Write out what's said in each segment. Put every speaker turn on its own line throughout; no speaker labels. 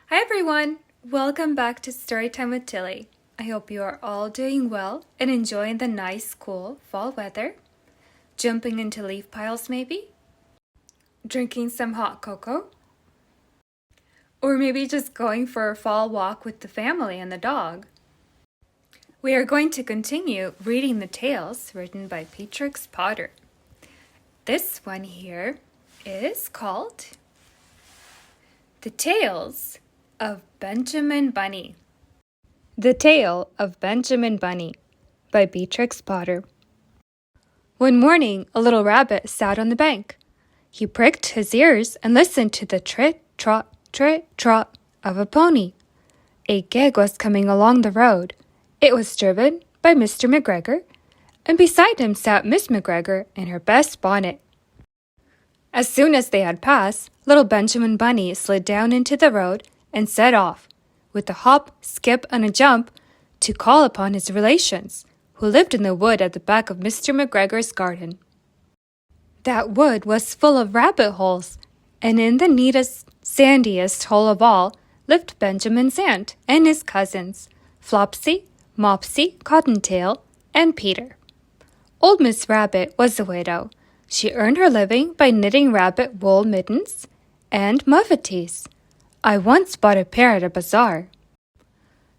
Hi everyone! Welcome back to Storytime with Tilly. I hope you are all doing well and enjoying the nice, cool fall weather. Jumping into leaf piles maybe? Drinking some hot cocoa? Or maybe just going for a fall walk with the family and the dog. We are going to continue reading the tales written by Beatrix Potter. This one here is called The Tales of Benjamin Bunny. The Tale of Benjamin Bunny by Beatrix Potter. One morning, a little rabbit sat on the bank. He pricked his ears and listened to the trit-trot of a pony. A gig was coming along the road. It was driven by Mr. McGregor, and beside him sat Miss McGregor in her best bonnet. As soon as they had passed, little Benjamin Bunny slid down into the road and set off, with a hop, skip, and a jump, to call upon his relations, who lived in the wood at the back of Mr. McGregor's garden. That wood was full of rabbit holes, and in the neatest, sandiest hole of all lived Benjamin's aunt and his cousins, Flopsy, Mopsy, Cottontail, and Peter. Old Miss Rabbit was a widow. She earned her living by knitting rabbit wool mittens and muffatees. I once bought a pair at a bazaar.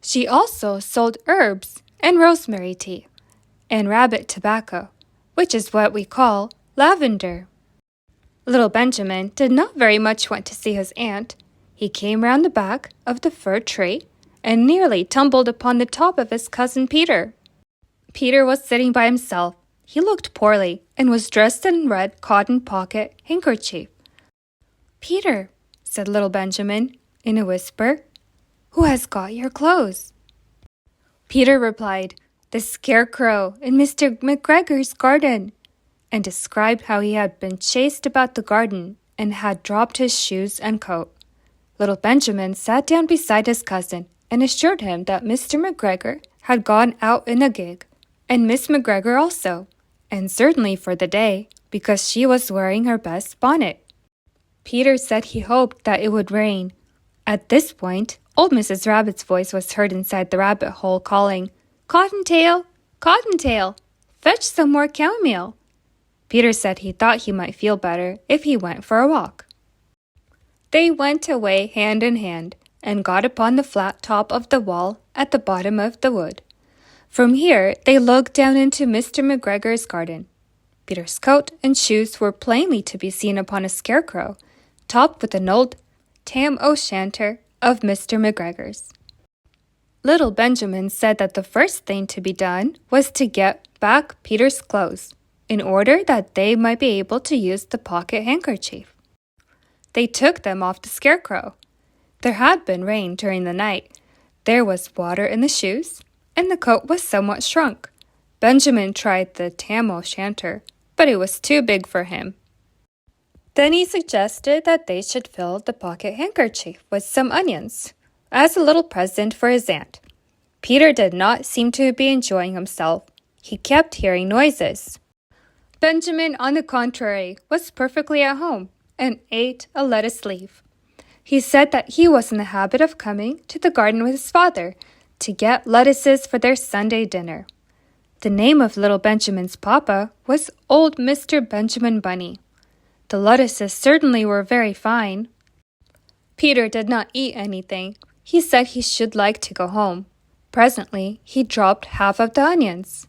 She also sold herbs and rosemary tea, and rabbit tobacco, which is what we call lavender. Little Benjamin did not very much want to see his aunt. He came round the back of the fir tree and nearly tumbled upon the top of his cousin Peter. Peter was sitting by himself. He looked poorly and was dressed in red cotton pocket handkerchief. "Peter," said little Benjamin in a whisper, "who has got your clothes?" Peter replied, "The scarecrow in Mr. McGregor's garden," and described how he had been chased about the garden and had dropped his shoes and coat. Little Benjamin sat down beside his cousin and assured him that Mr. McGregor had gone out in a gig, and Miss McGregor also, and certainly for the day, because she was wearing her best bonnet. Peter said he hoped that it would rain. At this point, old Mrs. Rabbit's voice was heard inside the rabbit hole calling, "Cottontail, Cottontail, fetch some more cow meal." Peter said he thought he might feel better if he went for a walk. They went away hand in hand and got upon the flat top of the wall at the bottom of the wood. From here, they looked down into Mr. McGregor's garden. Peter's coat and shoes were plainly to be seen upon a scarecrow, topped with an old tam-o'-shanter of Mr. McGregor's. Little Benjamin said that the first thing to be done was to get back Peter's clothes, in order that they might be able to use the pocket handkerchief. They took them off the scarecrow. There had been rain during the night. There was water in the shoes, and the coat was somewhat shrunk. Benjamin tried the tam-o'-shanter, but it was too big for him. Then he suggested that they should fill the pocket handkerchief with some onions, as a little present for his aunt. Peter did not seem to be enjoying himself. He kept hearing noises. Benjamin, on the contrary, was perfectly at home and ate a lettuce leaf. He said that he was in the habit of coming to the garden with his father to get lettuces for their Sunday dinner. The name of little Benjamin's papa was old Mr. Benjamin Bunny. The lettuces certainly were very fine. Peter did not eat anything. He said he should like to go home. Presently, he dropped half of the onions.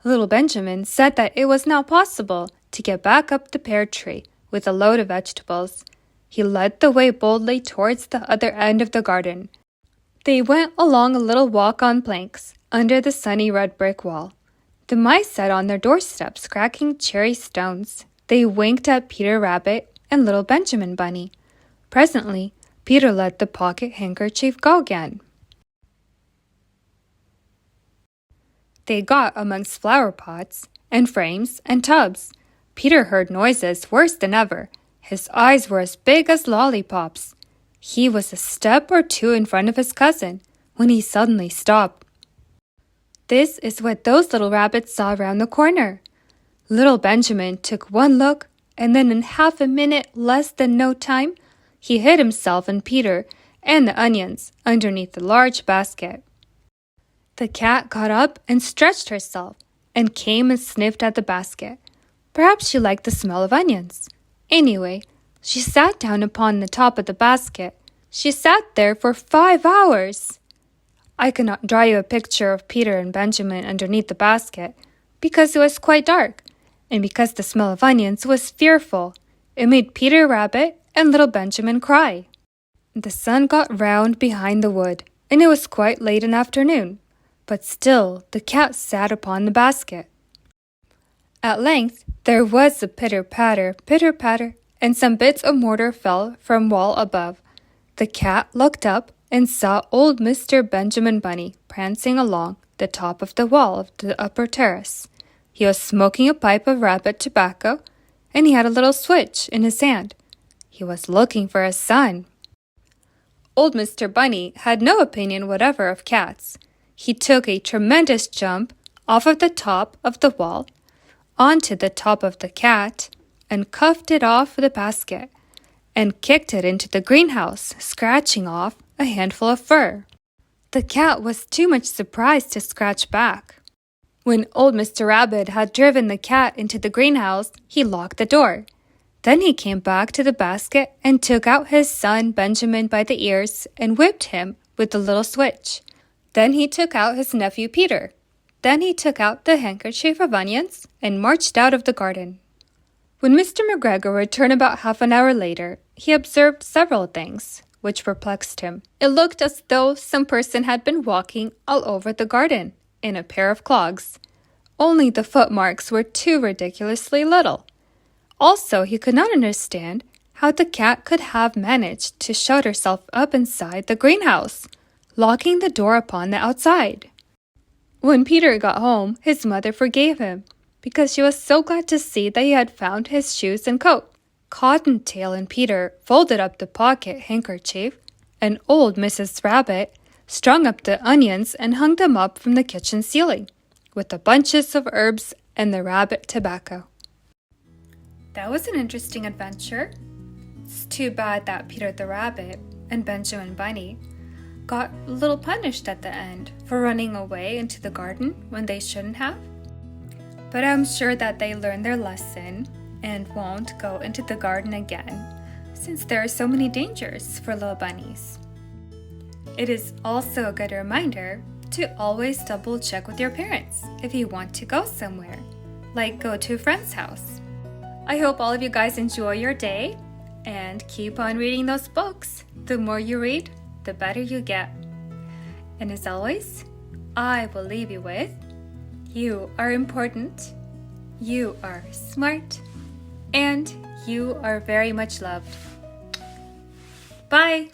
Little Benjamin said that it was not possible to get back up the pear tree with a load of vegetables. He led the way boldly towards the other end of the garden. They went along a little walk on planks, under the sunny red brick wall. The mice sat on their doorsteps cracking cherry stones. They winked at Peter Rabbit and little Benjamin Bunny. Presently, Peter let the pocket handkerchief go again. They got amongst flower pots and frames and tubs. Peter heard noises worse than ever. His eyes were as big as lollipops. He was a step or two in front of his cousin when he suddenly stopped. This is what those little rabbits saw round the corner. Little Benjamin took one look, and then in half a minute less than no time, he hid himself and Peter and the onions underneath the large basket. The cat got up and stretched herself and came and sniffed at the basket. Perhaps she liked the smell of onions. Anyway, she sat down upon the top of the basket. She sat there for 5 hours. I cannot draw you a picture of Peter and Benjamin underneath the basket because it was quite dark, and because the smell of onions was fearful. It made Peter Rabbit and little Benjamin cry. The sun got round behind the wood, and it was quite late in the afternoon, but still the cat sat upon the basket. At length there was a pitter-patter, and some bits of mortar fell from wall above. The cat looked up and saw old Mr. Benjamin Bunny prancing along the top of the wall of the upper terrace. He was smoking a pipe of rabbit tobacco, and he had a little switch in his hand. He was looking for his son. Old Mr. Bunny had no opinion whatever of cats. He took a tremendous jump off of the top of the wall onto the top of the cat and cuffed it off the basket and kicked it into the greenhouse, scratching off a handful of fur. The cat was too much surprised to scratch back. When old Mr. Rabbit had driven the cat into the greenhouse, he locked the door. Then he came back to the basket and took out his son Benjamin by the ears and whipped him with the little switch. Then he took out his nephew Peter. Then he took out the handkerchief of onions and marched out of the garden. When Mr. McGregor returned about half an hour later, he observed several things which perplexed him. It looked as though some person had been walking all over the garden in a pair of clogs. Only the footmarks were too ridiculously little. Also, he could not understand how the cat could have managed to shut herself up inside the greenhouse, locking the door upon the outside. When Peter got home, his mother forgave him, because she was so glad to see that he had found his shoes and coat. Cottontail and Peter folded up the pocket handkerchief, and old Mrs. Rabbit strung up the onions and hung them up from the kitchen ceiling, with the bunches of herbs and the rabbit tobacco. That was an interesting adventure. It's too bad that Peter the Rabbit and Benjamin Bunny got a little punished at the end for running away into the garden when they shouldn't have. But I'm sure that they learned their lesson and won't go into the garden again, since there are so many dangers for little bunnies. It is also a good reminder to always double check with your parents if you want to go somewhere, like go to a friend's house. I hope all of you guys enjoy your day and keep on reading those books. The more you read, the better you get. And as always, I will leave you with, you are important, you are smart, and you are very much loved. Bye!